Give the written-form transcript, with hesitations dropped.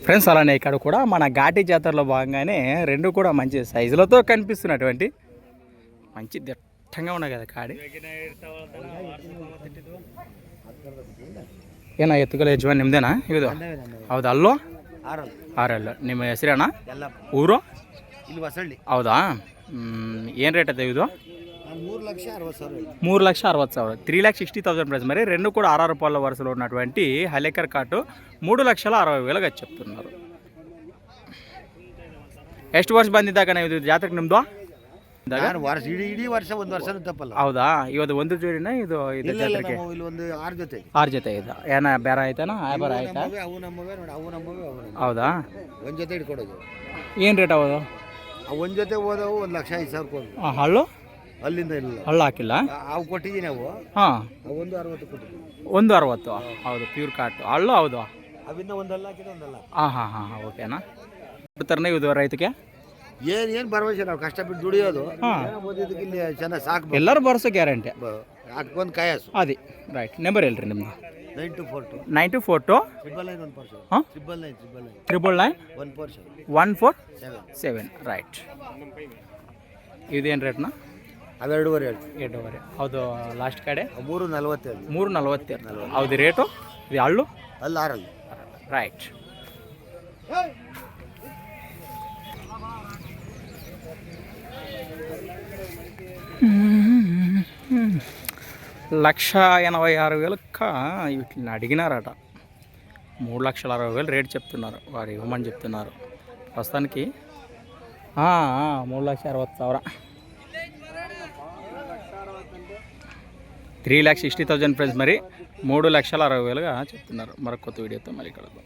Friends అలానే ఇక్కడ కూడా మన ఘాటి జాతరలో భాగంగానే రెండు కూడా మంచి సైజులతో కనిపిస్తున్నటువంటి మంచి దట్టంగా ఉన్నాయి కదా కాడి. ಏನ ಎತ್ತುಗಳ ಯಜಮಾನ್ ನಿಮ್ದೇನಾ ಇದು? ಹೌದಾ, ಅಲ್ಲೋ ಆರಲ್ಲ. ನಿಮ್ಮ ಹೆಸರೇನಾ? ಊರು ಇಲ್ಲಿ ಹೊಸಳ್ಳಿ. ಹೌದಾ, ಏನು ರೇಟ್ ಇದೆ ಇದು? 3,60,000 3,60,000 ప్రైస్. మరి రెండు కూడా 6 రూపాయల వరుసలో ఉన్నటువంటి హలేకర్ కాటు 3,60,000 చెప్తున్నారు. ಎಷ್ಟು ವರ್ಷ ಬಂದಿದ್ದಾಗಣ್ಣ ಇದು ಜಾತ್ರೆಗೆ ನಿಮ್ಮದು? ಇಡೀ ವರ್ಷ ಒಂದು ವರ್ಷ ತಪ್ಪಲ್ಲ. ಹೌದಾ, ಇವತ್ತು ಒಂದು ಜೋಡಿನ ಇದು ಇದು ಜಾತ್ರೆಗೆ? ಇಲ್ಲಿ ಒಂದು 6 ಜೊತೆ ಇದೆ. ಏನ ಬೇರೆ ಆಯ್ತಾನ? ಬೇರೆ ಆಯ್ತಾ? ಹೌದಾ, ಒಂದು ಜೊತೆ ಇಟ್ಕೊಡೋದು. ಏನು ರೇಟ್ ಅವು? ಒಂದು ಜೊತೆ ಹೋದವು 1,05,000. ಹಳ್ಳು ಅಲ್ಲಿಂದ ಇಲ್ಲ, ಹಳ್ಳು ಹಾಕಿಲ್ಲ. ಅವು ಕೊಟ್ಟಿದ್ದೀನಿ. ಅವು ಹಾಂ, ಒಂದು 60 ಕೊಟ್ಟಿದ್ದೀನಿ. 160. ಹೌದು, ಪ್ಯೂರ್ ಕಾಟು ಹಳ್ಳು. ಹೌದು, ಅವಿಂದ ಒಂದಲ್ಲ ಹಾಕಿದೆ ಒಂದಲ್ಲ. ಹಾಂ ಓಕೆನಾ. ಬಿಡ್ತಾರನೇ ಇದು ರೈತಕ್ಕೆ ಏನು ಭರವಸೆ. ನಾವು ಕಷ್ಟಪಟ್ಟು ದುಡಿಯೋದು. ಓದಿದ್ದಕ್ಕೆ ಇಲ್ಲಿ ಚೆನ್ನಾಗಿ ಸಾಕು. ಎಲ್ಲರೂ ಬರೋಸೋ ಗ್ಯಾರಂಟಿ. ಅದಕ್ಕೊಂದು ಕಾಯಸು. ಅದೇ ರೈಟ್. ನಂಬರ್ ಹೇಳ್ರಿ ನಿಮ್ದು? 9242 ಹಾಂ 999 ರೈಟ್. ಇದೇನು ರೇಟ್ನ? ಅವೆರಡೂವರೆ ಹೇಳ್ತೀವಿ. 2.5. ಹೌದು, ಲಾಸ್ಟ್ ಕಡೆ 3,40. ಹೌದು ರೇಟು. ಇದು ಹಳ್ಳು ಅಲ್ಲ 6 ರೈಟ್. లక్ష 86,000 వీటిని అడిగినారట. 3,60,000 రేట్ చెప్తున్నారు. వారు ఇవ్వమని చెప్తున్నారు ప్రస్తుతానికి. 3,60,000 3,60,000 ఫ్రెండ్స్. మరి 3,60,000 చెప్తున్నారు. మరొక కొత్త వీడియోతో మళ్ళీ కలుద్దాం.